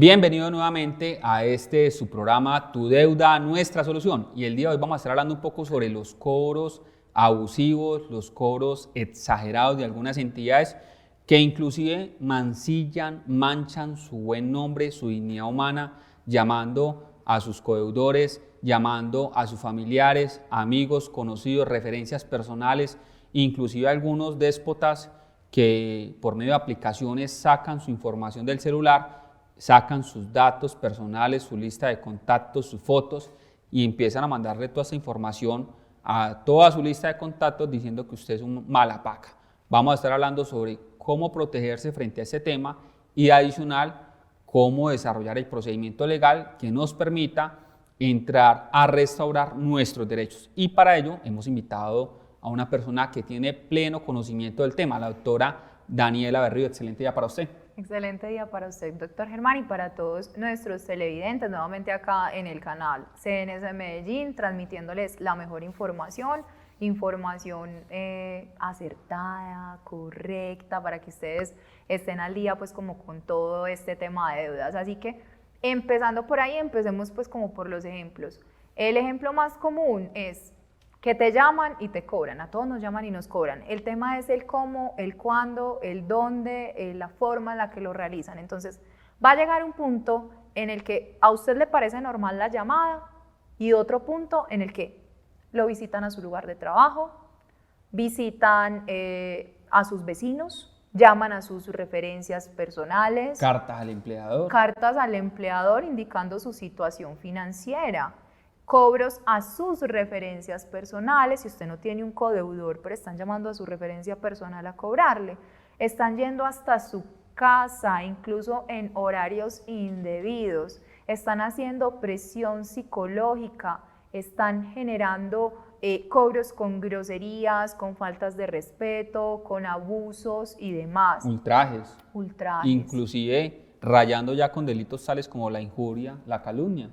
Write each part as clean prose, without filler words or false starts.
Bienvenido nuevamente a su programa Tu Deuda, Nuestra Solución. Y el día de hoy vamos a estar hablando un poco sobre los cobros abusivos, los cobros exagerados de algunas entidades que inclusive manchan su buen nombre, su dignidad humana, llamando a sus codeudores, llamando a sus familiares, amigos, conocidos, referencias personales, inclusive algunos déspotas que por medio de aplicaciones sacan su información del celular, sacan sus datos personales, su lista de contactos, sus fotos y empiezan a mandarle toda esa información a toda su lista de contactos diciendo que usted es un malapaca. Vamos a estar hablando sobre cómo protegerse frente a ese tema y adicional cómo desarrollar el procedimiento legal que nos permita entrar a restaurar nuestros derechos. Y para ello hemos invitado a una persona que tiene pleno conocimiento del tema, la doctora Daniela Berrío. Excelente día para usted. Excelente día para usted, doctor Germán, y para todos nuestros televidentes, nuevamente acá en el canal CNS Medellín, transmitiéndoles la mejor información acertada, correcta, para que ustedes estén al día pues como con todo este tema de deudas. Así que empezando por ahí, empecemos pues como por los ejemplos. El ejemplo más común es que te llaman y te cobran, a todos nos llaman y nos cobran. El tema es el cómo, el cuándo, el dónde, la forma en la que lo realizan. Entonces, va a llegar un punto en el que a usted le parece normal la llamada y otro punto en el que lo visitan a su lugar de trabajo, visitan a sus vecinos, llaman a sus referencias personales. Cartas al empleador. Cartas al empleador indicando su situación financiera. Cobros a sus referencias personales, si usted no tiene un codeudor, pero están llamando a su referencia personal a cobrarle, están yendo hasta su casa, incluso en horarios indebidos, están haciendo presión psicológica, están generando cobros con groserías, con faltas de respeto, con abusos y demás. Ultrajes. Ultrajes. Inclusive rayando ya con delitos tales como la injuria, la calumnia.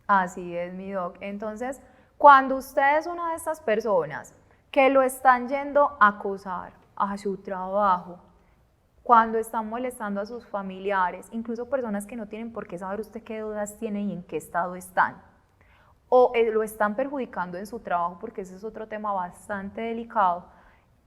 Así es, mi doc. Entonces, cuando usted es una de estas personas que lo están yendo a acosar a su trabajo, cuando están molestando a sus familiares, incluso personas que no tienen por qué saber usted qué deudas tiene y en qué estado están, o lo están perjudicando en su trabajo, porque ese es otro tema bastante delicado,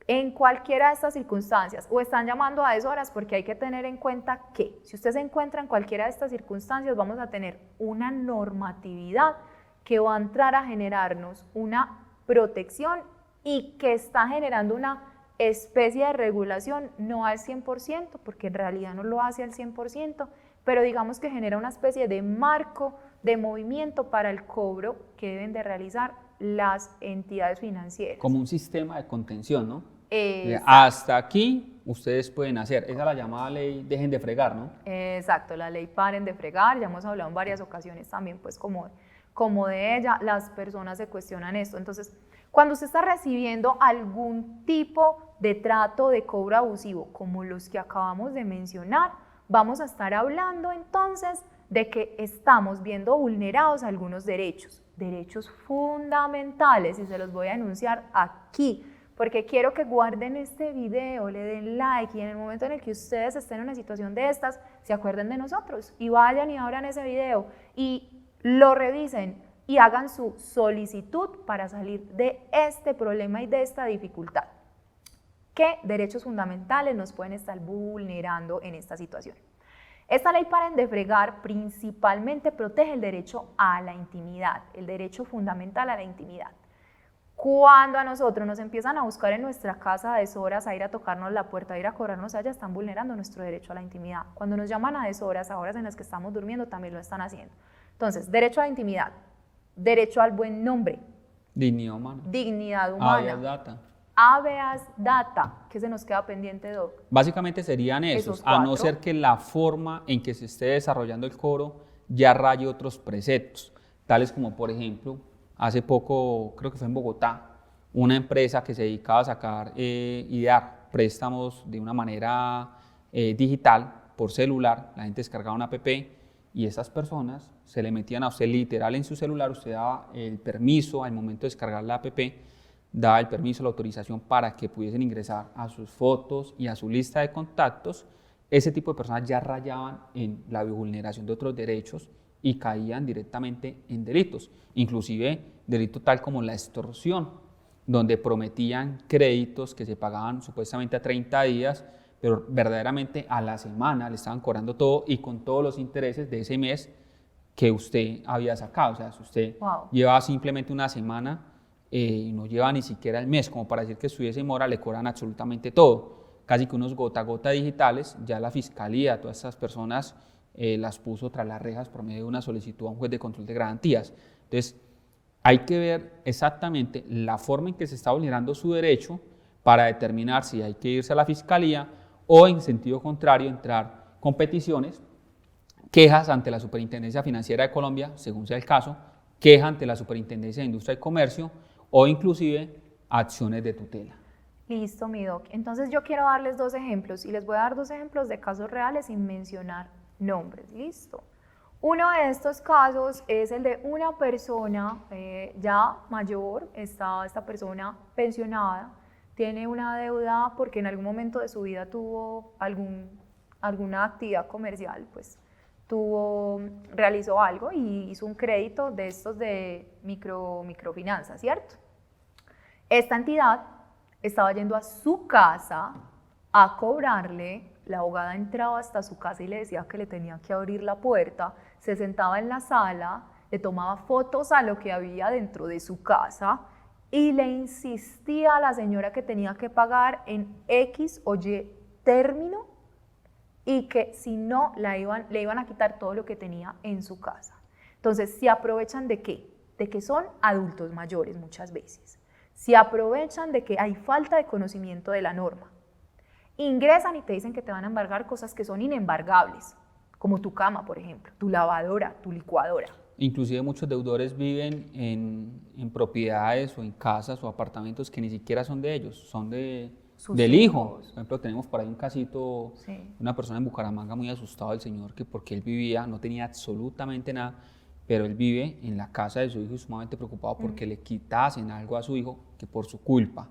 en cualquiera de estas circunstancias, o están llamando a deshoras, porque hay que tener en cuenta que si usted se encuentra en cualquiera de estas circunstancias, vamos a tener una normatividad que va a entrar a generarnos una protección y que está generando una especie de regulación, no al 100%, porque en realidad no lo hace al 100%, pero digamos que genera una especie de marco de movimiento para el cobro que deben de realizar las entidades financieras. Como un sistema de contención, ¿no? Hasta aquí ustedes pueden hacer, esa es la llamada ley dejen de fregar, ¿no? Exacto, la ley paren de fregar, ya hemos hablado en varias ocasiones también pues como de ella, las personas se cuestionan esto. Entonces, cuando usted está recibiendo algún tipo de trato de cobro abusivo, como los que acabamos de mencionar, vamos a estar hablando entonces de que estamos viendo vulnerados algunos derechos fundamentales, y se los voy a enunciar aquí, porque quiero que guarden este video, le den like y en el momento en el que ustedes estén en una situación de estas, se acuerden de nosotros y vayan y abran ese video y lo revisen y hagan su solicitud para salir de este problema y de esta dificultad. ¿Qué derechos fundamentales nos pueden estar vulnerando en esta situación? Esta ley paren de fregar principalmente protege el derecho a la intimidad, el derecho fundamental a la intimidad. Cuando a nosotros nos empiezan a buscar en nuestra casa a deshoras, a ir a tocarnos la puerta, a ir a cobrarnos allá, están vulnerando nuestro derecho a la intimidad. Cuando nos llaman a deshoras, a horas en las que estamos durmiendo, también lo están haciendo. Entonces, derecho a la intimidad, derecho al buen nombre, dignidad humana, dignidad humana, habeas data. Habeas data, que se nos queda pendiente, Doc. Básicamente serían esos a no ser que la forma en que se esté desarrollando el cobro ya raye otros preceptos, tales como por ejemplo, hace poco, creo que fue en Bogotá, una empresa que se dedicaba a sacar y dar préstamos de una manera digital por celular. La gente descargaba una app y esas personas se le metían a usted literal en su celular, usted daba el permiso al momento de descargar la app, daba el permiso, la autorización para que pudiesen ingresar a sus fotos y a su lista de contactos ese tipo de personas ya rayaban en la vulneración de otros derechos y caían directamente en delitos, inclusive delito tal como la extorsión, donde prometían créditos que se pagaban supuestamente a 30 días, pero verdaderamente a la semana le estaban cobrando todo y con todos los intereses de ese mes que usted había sacado. O sea, si usted llevaba simplemente una semana y no lleva ni siquiera el mes, como para decir que estuviese en mora, le cobran absolutamente todo. Casi que unos gota a gota digitales, ya la fiscalía, todas estas personas las puso tras las rejas por medio de una solicitud a un juez de control de garantías. Entonces, hay que ver exactamente la forma en que se está vulnerando su derecho para determinar si hay que irse a la fiscalía o en sentido contrario entrar con peticiones, quejas ante la Superintendencia Financiera de Colombia, según sea el caso, queja ante la Superintendencia de Industria y Comercio o inclusive acciones de tutela. Listo, mi doc. Entonces yo quiero darles 2 ejemplos y les voy a dar 2 ejemplos de casos reales sin mencionar nombres. Listo. Uno de estos casos es el de una persona ya mayor, esta persona pensionada, tiene una deuda porque en algún momento de su vida tuvo alguna actividad comercial, pues realizó algo y hizo un crédito de estos de microfinanzas, ¿cierto? Esta entidad estaba yendo a su casa a cobrarle, la abogada entraba hasta su casa y le decía que le tenía que abrir la puerta, se sentaba en la sala, le tomaba fotos a lo que había dentro de su casa y le insistía a la señora que tenía que pagar en X o Y término y que si no le iban a quitar todo lo que tenía en su casa. Entonces, ¿se aprovechan de qué? De que son adultos mayores muchas veces. Se aprovechan de que hay falta de conocimiento de la norma. Ingresan y te dicen que te van a embargar cosas que son inembargables, como tu cama, por ejemplo, tu lavadora, tu licuadora. Inclusive muchos deudores viven en propiedades o en casas o apartamentos que ni siquiera son de ellos, son del hijo. Por ejemplo, tenemos por ahí un casito, sí, una persona en Bucaramanga muy asustado del señor, que porque él vivía, no tenía absolutamente nada, pero él vive en la casa de su hijo y sumamente preocupado porque le quitasen algo a su hijo que por su culpa.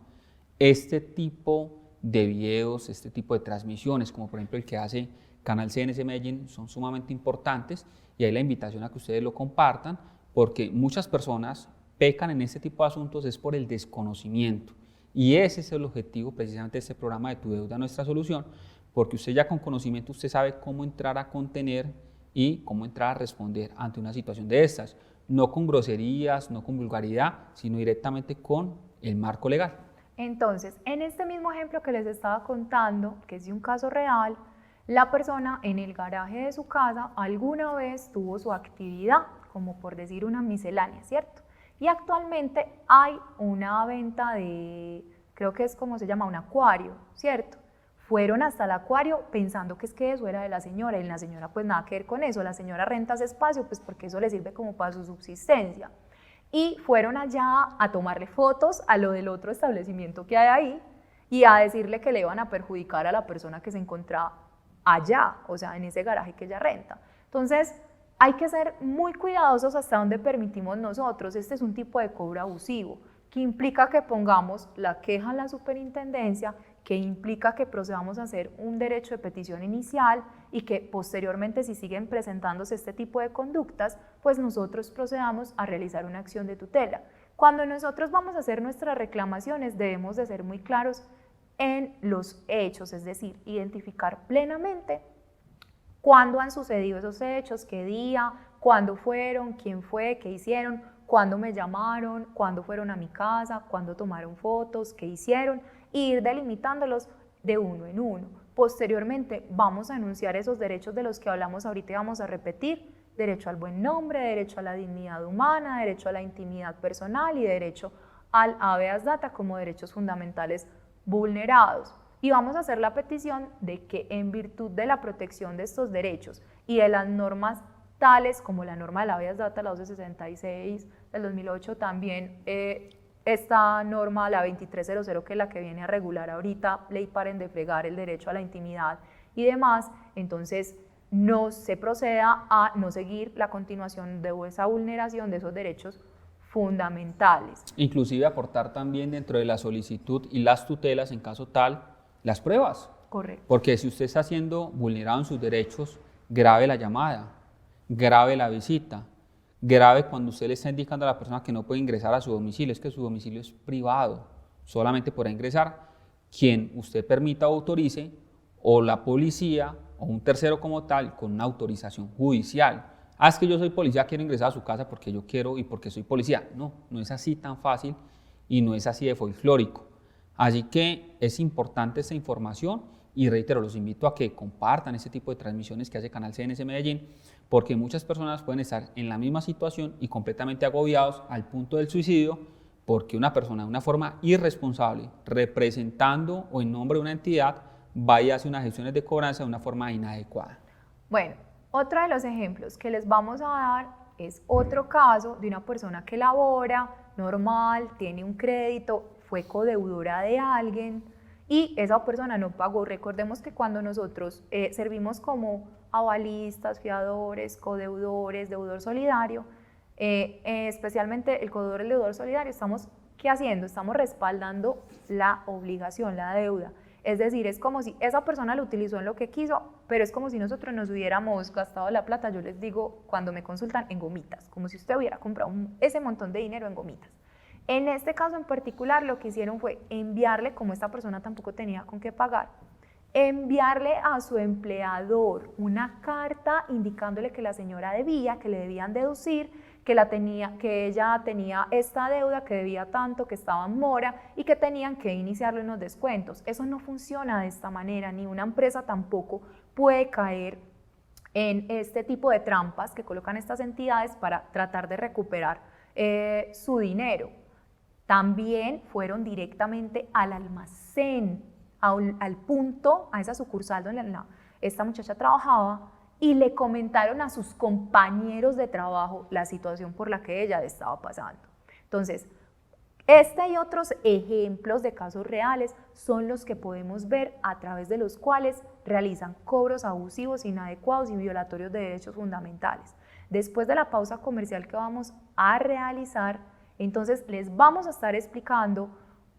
Este tipo de videos, este tipo de transmisiones, como por ejemplo el que hace Canal CNC Medellín, son sumamente importantes y hay la invitación a que ustedes lo compartan porque muchas personas pecan en este tipo de asuntos es por el desconocimiento y ese es el objetivo precisamente de este programa de Tu Deuda, Nuestra Solución, porque usted ya con conocimiento usted sabe cómo entrar a contener y cómo entrar a responder ante una situación de estas, no con groserías, no con vulgaridad, sino directamente con el marco legal. Entonces, en este mismo ejemplo que les estaba contando, que es de un caso real, la persona en el garaje de su casa alguna vez tuvo su actividad, como por decir una miscelánea, ¿cierto? Y actualmente hay una venta de, creo que es como se llama, un acuario, ¿cierto? Fueron hasta el acuario pensando que es que eso era de la señora y la señora pues nada que ver con eso, la señora renta ese espacio pues porque eso le sirve como para su subsistencia. Y fueron allá a tomarle fotos a lo del otro establecimiento que hay ahí y a decirle que le iban a perjudicar a la persona que se encontraba allá, o sea, en ese garaje que ella renta. Entonces, hay que ser muy cuidadosos hasta donde permitimos nosotros. Este es un tipo de cobro abusivo que implica que pongamos la queja en la superintendencia, que implica que procedamos a hacer un derecho de petición inicial y que posteriormente, si siguen presentándose este tipo de conductas, pues nosotros procedamos a realizar una acción de tutela. Cuando nosotros vamos a hacer nuestras reclamaciones, debemos de ser muy claros en los hechos, es decir, identificar plenamente cuándo han sucedido esos hechos, qué día, cuándo fueron, quién fue, qué hicieron, cuándo me llamaron, cuándo fueron a mi casa, cuándo tomaron fotos, qué hicieron, e ir delimitándolos de uno en uno. Posteriormente vamos a enunciar esos derechos de los que hablamos ahorita y vamos a repetir: derecho al buen nombre, derecho a la dignidad humana, derecho a la intimidad personal y derecho al habeas data como derechos fundamentales vulnerados. Y vamos a hacer la petición de que en virtud de la protección de estos derechos y de las normas tales como la norma del habeas data, la 1266 del 2008, también esta norma, la 2300, que es la que viene a regular ahorita, ley paren de fregar el derecho a la intimidad y demás, entonces no se proceda a no seguir la continuación de esa vulneración de esos derechos fundamentales. Inclusive aportar también dentro de la solicitud y las tutelas, en caso tal, las pruebas. Correcto. Porque si usted está siendo vulnerado en sus derechos, grave la llamada, grave la visita, grave cuando usted le está indicando a la persona que no puede ingresar a su domicilio, es que su domicilio es privado, solamente podrá ingresar quien usted permita o autorice, o la policía o un tercero como tal con una autorización judicial. Ah, es que yo soy policía, quiero ingresar a su casa porque yo quiero y porque soy policía. No, no es así tan fácil y no es así de folclórico. Así que es importante esta información y reitero, los invito a que compartan este tipo de transmisiones que hace Canal CNC Medellín, porque muchas personas pueden estar en la misma situación y completamente agobiados al punto del suicidio, porque una persona de una forma irresponsable, representando o en nombre de una entidad, vaya y hace unas gestiones de cobranza de una forma inadecuada. Bueno, otro de los ejemplos que les vamos a dar es otro caso de una persona que labora normal, tiene un crédito, fue codeudora de alguien y esa persona no pagó. Recordemos que cuando nosotros servimos como avalistas, fiadores, codeudores, deudor solidario, especialmente el codeudor y el deudor solidario, estamos ¿qué haciendo? Estamos respaldando la obligación, la deuda. Es decir, es como si esa persona lo utilizó en lo que quiso, pero es como si nosotros nos hubiéramos gastado la plata, yo les digo cuando me consultan, en gomitas, como si usted hubiera comprado ese montón de dinero en gomitas. En este caso en particular lo que hicieron fue enviarle, como esta persona tampoco tenía con qué pagar, enviarle a su empleador una carta indicándole que la señora debía, que le debían deducir, que ella tenía esta deuda, que debía tanto, que estaba en mora y que tenían que iniciarle unos descuentos. Eso no funciona de esta manera, ni una empresa tampoco puede caer en este tipo de trampas que colocan estas entidades para tratar de recuperar su dinero. También fueron directamente al almacén, al punto, a esa sucursal donde esta muchacha trabajaba, y le comentaron a sus compañeros de trabajo la situación por la que ella estaba pasando. Entonces, este y otros ejemplos de casos reales son los que podemos ver a través de los cuales realizan cobros abusivos, inadecuados y violatorios de derechos fundamentales. Después de la pausa comercial que vamos a realizar, entonces les vamos a estar explicando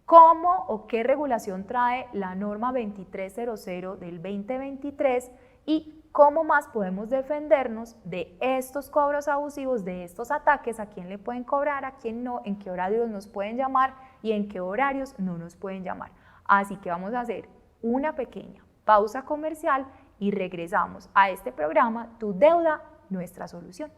cómo o qué regulación trae la norma 2300 del 2023 y cómo más podemos defendernos de estos cobros abusivos, de estos ataques, a quién le pueden cobrar, a quién no, en qué horarios nos pueden llamar y en qué horarios no nos pueden llamar. Así que vamos a hacer una pequeña pausa comercial y regresamos a este programa Tu Deuda, Nuestra Solución.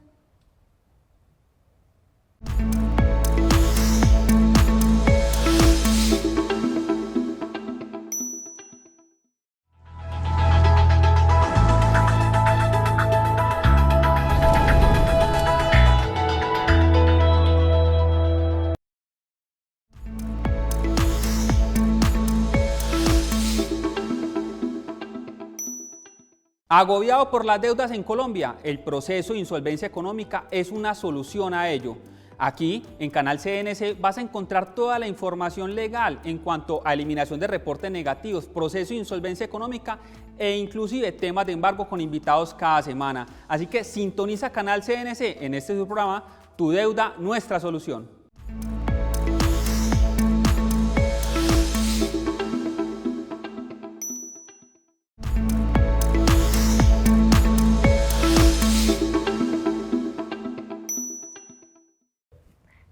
Agobiado por las deudas en Colombia, el proceso de insolvencia económica es una solución a ello. Aquí, en Canal CNC, vas a encontrar toda la información legal en cuanto a eliminación de reportes negativos, proceso de insolvencia económica e inclusive temas de embargo con invitados cada semana. Así que sintoniza Canal CNC en este programa Tu Deuda, Nuestra Solución.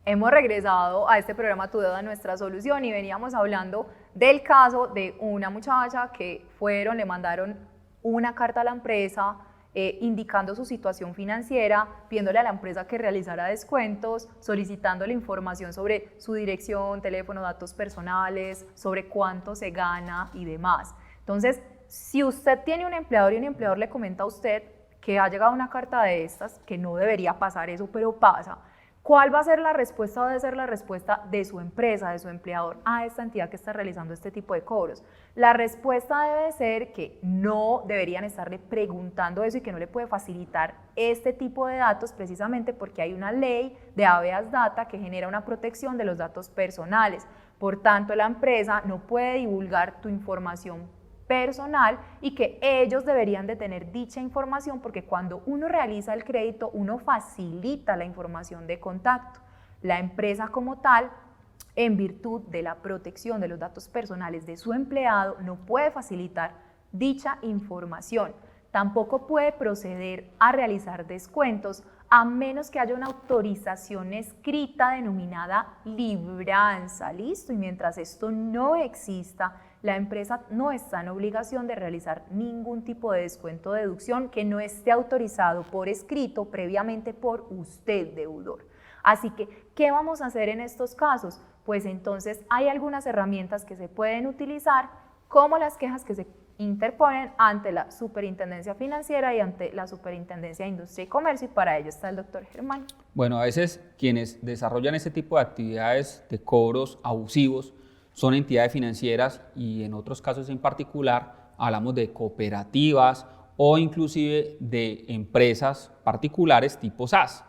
Hemos regresado a este programa Tu Deuda, Nuestra Solución y veníamos hablando del caso de una muchacha que le mandaron una carta a la empresa indicando su situación financiera, pidiéndole a la empresa que realizara descuentos, solicitándole información sobre su dirección, teléfono, datos personales, sobre cuánto se gana y demás. Entonces, si usted tiene un empleador y un empleador le comenta a usted que ha llegado una carta de estas, que no debería pasar eso, pero pasa, ¿cuál va a ser la respuesta o debe ser la respuesta de su empresa, de su empleador a esta entidad que está realizando este tipo de cobros? La respuesta debe ser que no deberían estarle preguntando eso y que no le puede facilitar este tipo de datos precisamente porque hay una ley de habeas data que genera una protección de los datos personales. Por tanto, la empresa no puede divulgar tu información personal y que ellos deberían de tener dicha información porque cuando uno realiza el crédito, uno facilita la información de contacto. La empresa como tal, en virtud de la protección de los datos personales de su empleado, no puede facilitar dicha información. Tampoco puede proceder a realizar descuentos a menos que haya una autorización escrita denominada libranza, ¿listo? Y mientras esto no exista, la empresa no está en obligación de realizar ningún tipo de descuento o deducción que no esté autorizado por escrito previamente por usted, deudor. Así que, ¿qué vamos a hacer en estos casos? Pues entonces hay algunas herramientas que se pueden utilizar, como las quejas que se interponen ante la Superintendencia Financiera y ante la Superintendencia de Industria y Comercio, y para ello está el doctor Germán. Bueno, a veces quienes desarrollan este tipo de actividades de cobros abusivos son entidades financieras y en otros casos en particular hablamos de cooperativas o inclusive de empresas particulares tipo SAS.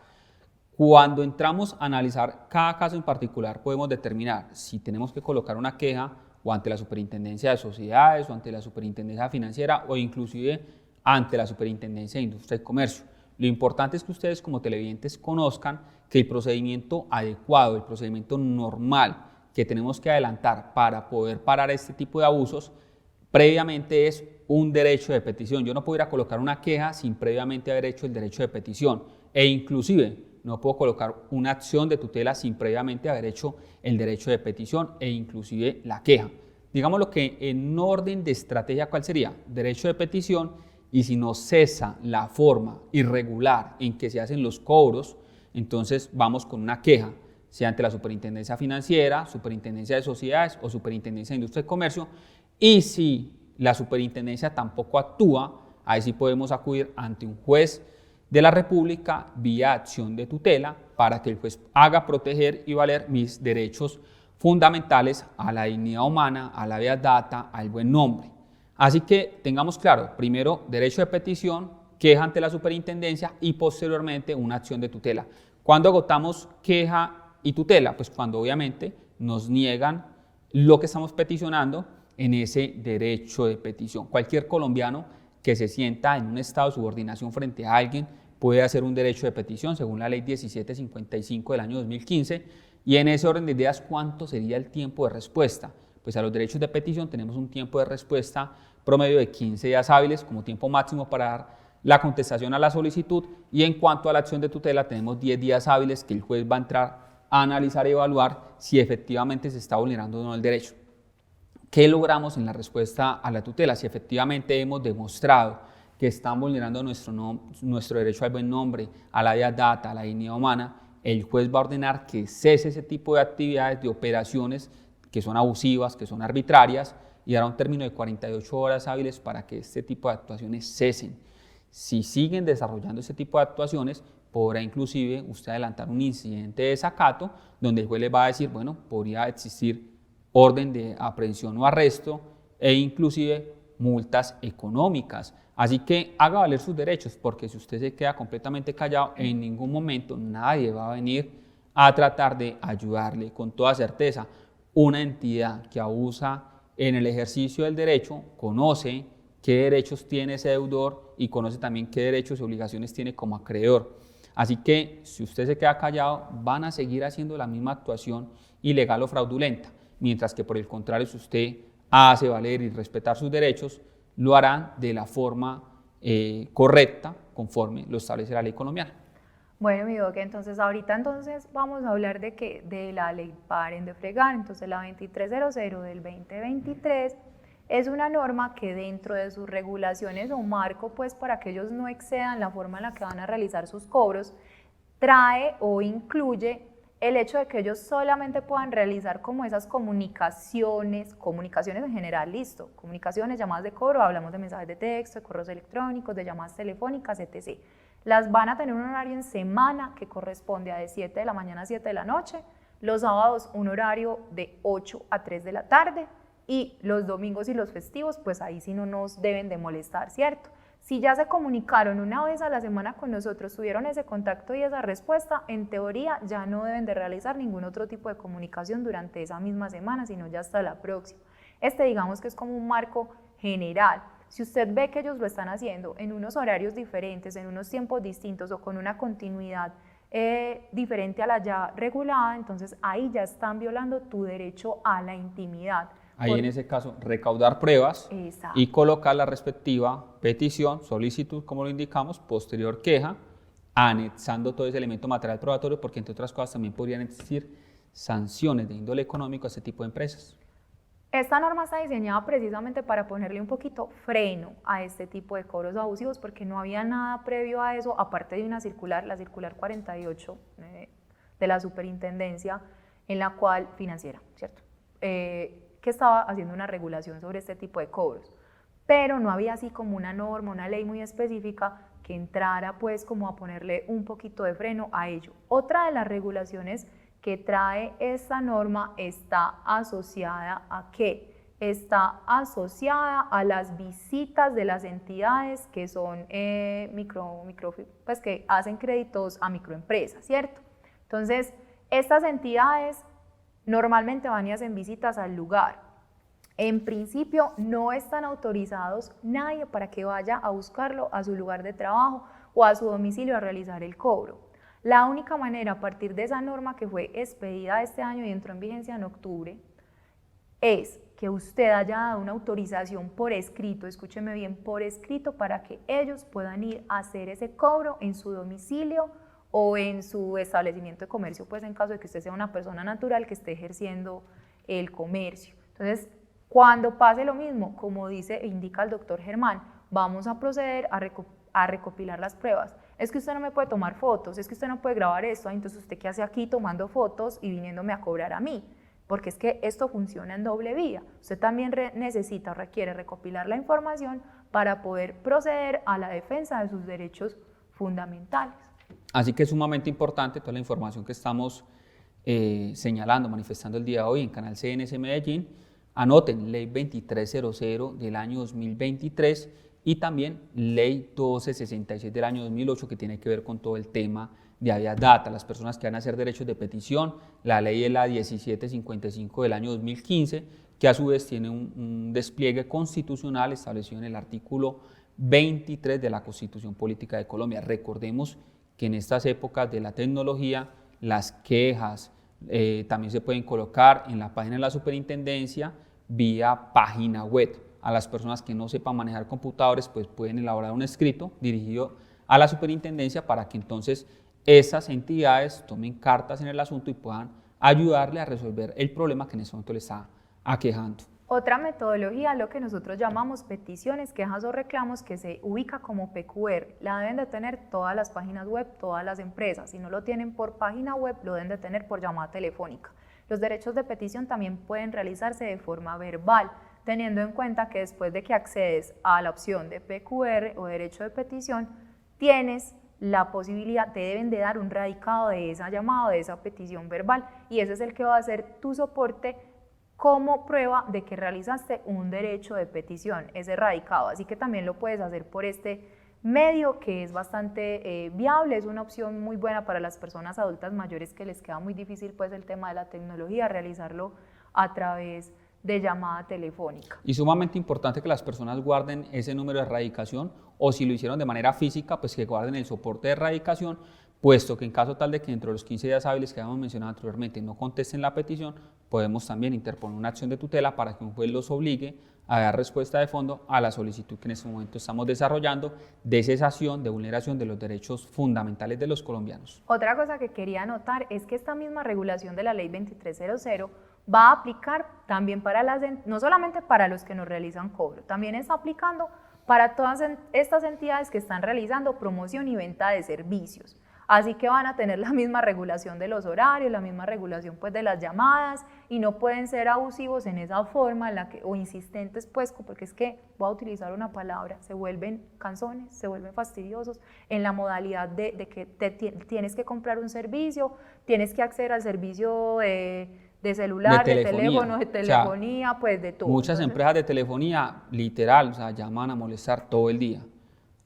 Cuando entramos a analizar cada caso en particular podemos determinar si tenemos que colocar una queja o ante la Superintendencia de Sociedades o ante la Superintendencia Financiera o inclusive ante la Superintendencia de Industria y Comercio. Lo importante es que ustedes como televidentes conozcan que el procedimiento adecuado, el procedimiento normal que tenemos que adelantar para poder parar este tipo de abusos previamente es un derecho de petición. Yo no puedo ir a colocar una queja sin previamente haber hecho el derecho de petición e inclusive no puedo colocar una acción de tutela sin previamente haber hecho el derecho de petición e inclusive la queja. Digamos lo que en orden de estrategia, ¿cuál sería? Derecho de petición, y si no cesa la forma irregular en que se hacen los cobros, entonces vamos con una queja, sea ante la Superintendencia Financiera, Superintendencia de Sociedades o Superintendencia de Industria y Comercio, y si la Superintendencia tampoco actúa, ahí sí podemos acudir ante un juez de la República vía acción de tutela para que el juez haga proteger y valer mis derechos fundamentales a la dignidad humana, a la vía data, al buen nombre. Así que tengamos claro, primero derecho de petición, queja ante la superintendencia y posteriormente una acción de tutela. ¿Cuándo agotamos queja y tutela? Pues cuando obviamente nos niegan lo que estamos peticionando en ese derecho de petición. Cualquier colombiano que se sienta en un estado de subordinación frente a alguien puede hacer un derecho de petición según la ley 1755 del año 2015 y en ese orden de ideas, ¿cuánto sería el tiempo de respuesta? Pues a los derechos de petición tenemos un tiempo de respuesta promedio de 15 días hábiles como tiempo máximo para dar la contestación a la solicitud y en cuanto a la acción de tutela tenemos 10 días hábiles que el juez va a entrar a analizar y evaluar si efectivamente se está vulnerando o no el derecho. ¿Qué logramos en la respuesta a la tutela? Si efectivamente hemos demostrado que están vulnerando nuestro derecho al buen nombre, a la vía data, a la dignidad humana, el juez va a ordenar que cese ese tipo de actividades, de operaciones que son abusivas, que son arbitrarias, y dará un término de 48 horas hábiles para que este tipo de actuaciones cesen. Si siguen desarrollando este tipo de actuaciones, podrá inclusive usted adelantar un incidente de desacato, donde el juez le va a decir, bueno, podría existir orden de aprehensión o arresto e inclusive multas económicas. Así que haga valer sus derechos, porque si usted se queda completamente callado, en ningún momento nadie va a venir a tratar de ayudarle. Con toda certeza, una entidad que abusa en el ejercicio del derecho conoce qué derechos tiene ese deudor y conoce también qué derechos y obligaciones tiene como acreedor. Así que si usted se queda callado, van a seguir haciendo la misma actuación ilegal o fraudulenta, mientras que por el contrario, si usted hace valer y respetar sus derechos, lo harán de la forma correcta, conforme lo establece la ley colombiana. Bueno, mi doc, entonces ahorita vamos a hablar de la ley Paren de Fregar. Entonces la 2300 del 2023 es una norma que dentro de sus regulaciones o marco, pues para que ellos no excedan la forma en la que van a realizar sus cobros, trae o incluye el hecho de que ellos solamente puedan realizar como esas comunicaciones en general, listo, comunicaciones, llamadas de cobro, hablamos de mensajes de texto, de correos electrónicos, de llamadas telefónicas, etc. Las van a tener un horario en semana que corresponde a de 7 de la mañana a 7 de la noche, los sábados un horario de 8 a 3 de la tarde y los domingos y los festivos, pues ahí sí no nos deben de molestar, ¿cierto? Si ya se comunicaron una vez a la semana con nosotros, tuvieron ese contacto y esa respuesta, en teoría ya no deben de realizar ningún otro tipo de comunicación durante esa misma semana, sino ya hasta la próxima. Digamos que es como un marco general. Si usted ve que ellos lo están haciendo en unos horarios diferentes, en unos tiempos distintos o con una continuidad diferente a la ya regulada, entonces ahí ya están violando tu derecho a la intimidad. Ahí en ese caso, recaudar pruebas Exacto. y colocar la respectiva petición, solicitud, como lo indicamos, posterior queja, anexando todo ese elemento material probatorio, porque entre otras cosas también podrían existir sanciones de índole económico a este tipo de empresas. Esta norma está diseñada precisamente para ponerle un poquito freno a este tipo de cobros abusivos, porque no había nada previo a eso, aparte de una circular, la circular 48 de la superintendencia, en la cual, financiera, ¿cierto? Que estaba haciendo una regulación sobre este tipo de cobros, pero no había así como una norma, una ley muy específica que entrara pues como a ponerle un poquito de freno a ello. Otra de las regulaciones que trae esta norma está asociada ¿a qué? Está asociada a las visitas de las entidades que son pues que hacen créditos a microempresas, ¿cierto? Entonces, estas entidades normalmente van y hacen visitas al lugar. En principio no están autorizados nadie para que vaya a buscarlo a su lugar de trabajo o a su domicilio a realizar el cobro. La única manera a partir de esa norma que fue expedida este año y entró en vigencia en octubre es que usted haya dado una autorización por escrito, escúcheme bien, por escrito, para que ellos puedan ir a hacer ese cobro en su domicilio o en su establecimiento de comercio, pues en caso de que usted sea una persona natural que esté ejerciendo el comercio. Entonces, cuando pase lo mismo, como dice e indica el doctor Germán, vamos a proceder a recopilar las pruebas. Es que usted no me puede tomar fotos, es que usted no puede grabar esto, entonces usted qué hace aquí tomando fotos y viniéndome a cobrar a mí, porque es que esto funciona en doble vía. Usted también necesita o requiere recopilar la información para poder proceder a la defensa de sus derechos fundamentales. Así que es sumamente importante toda la información que estamos señalando, manifestando el día de hoy en Canal CNC Medellín. Anoten Ley 2300 del año 2023 y también Ley 1266 del año 2008, que tiene que ver con todo el tema de habeas data, las personas que van a hacer derechos de petición. La ley es la 1755 del año 2015, que a su vez tiene un despliegue constitucional establecido en el artículo 23 de la Constitución Política de Colombia. Recordemos que en estas épocas de la tecnología, las quejas también se pueden colocar en la página de la superintendencia vía página web. A las personas que no sepan manejar computadores, pues pueden elaborar un escrito dirigido a la superintendencia para que entonces esas entidades tomen cartas en el asunto y puedan ayudarle a resolver el problema que en ese momento le está aquejando. Otra metodología, lo que nosotros llamamos peticiones, quejas o reclamos, que se ubica como PQR. La deben de tener todas las páginas web, todas las empresas. Si no lo tienen por página web, lo deben de tener por llamada telefónica. Los derechos de petición también pueden realizarse de forma verbal, teniendo en cuenta que después de que accedes a la opción de PQR o derecho de petición, tienes la posibilidad, te deben de dar un radicado de esa llamada o de esa petición verbal, y ese es el que va a ser tu soporte como prueba de que realizaste un derecho de petición, ese radicado. Así que también lo puedes hacer por este medio, que es bastante viable, es una opción muy buena para las personas adultas mayores que les queda muy difícil pues el tema de la tecnología, realizarlo a través de llamada telefónica. Y sumamente importante que las personas guarden ese número de erradicación, o si lo hicieron de manera física, pues que guarden el soporte de erradicación, puesto que en caso tal de que dentro de los 15 días hábiles que habíamos mencionado anteriormente no contesten la petición, podemos también interponer una acción de tutela para que un juez los obligue a dar respuesta de fondo a la solicitud que en este momento estamos desarrollando de cesación de vulneración de los derechos fundamentales de los colombianos. Otra cosa que quería anotar es que esta misma regulación de la Ley 2300 va a aplicar también para no solamente para los que nos realizan cobro, también está aplicando para todas estas entidades que están realizando promoción y venta de servicios. Así que van a tener la misma regulación de los horarios, la misma regulación pues de las llamadas, y no pueden ser abusivos en esa forma o insistentes pues, porque es que voy a utilizar una palabra, se vuelven cansones, se vuelven fastidiosos en la modalidad de que tienes que comprar un servicio, tienes que acceder al servicio de celular, de teléfono, de telefonía, o sea, pues de todo. Muchas empresas de telefonía literal, o sea, llaman a molestar todo el día,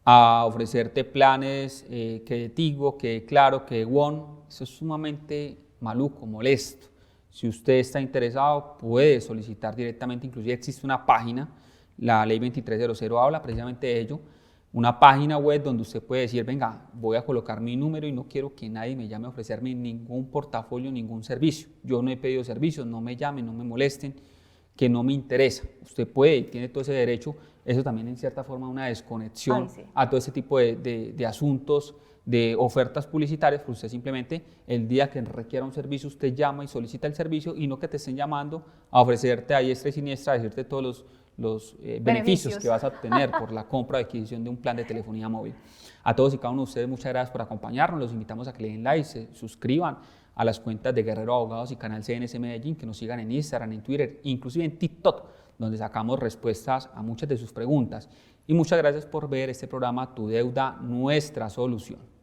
a ofrecerte planes que de Tigo, que de Claro, que de WON. Eso es sumamente maluco, molesto. Si usted está interesado, puede solicitar directamente, inclusive existe una página, la Ley 2300 habla precisamente de ello, una página web donde usted puede decir, venga, voy a colocar mi número y no quiero que nadie me llame a ofrecerme ningún portafolio, ningún servicio. Yo no he pedido servicios, no me llamen, no me molesten, que no me interesa. Usted puede y tiene todo ese derecho, eso también en cierta forma una desconexión a todo ese tipo de asuntos, de ofertas publicitarias, pues usted simplemente el día que requiera un servicio usted llama y solicita el servicio y no que te estén llamando a ofrecerte a diestra y siniestra, a decirte todos los beneficios que vas a obtener por la compra o adquisición de un plan de telefonía móvil. A todos y cada uno de ustedes muchas gracias por acompañarnos, los invitamos a que le den like, se suscriban a las cuentas de Guerrero Abogados y Canal CNC Medellín, que nos sigan en Instagram, en Twitter, inclusive en TikTok, donde sacamos respuestas a muchas de sus preguntas. Y muchas gracias por ver este programa Tu Deuda, Nuestra Solución.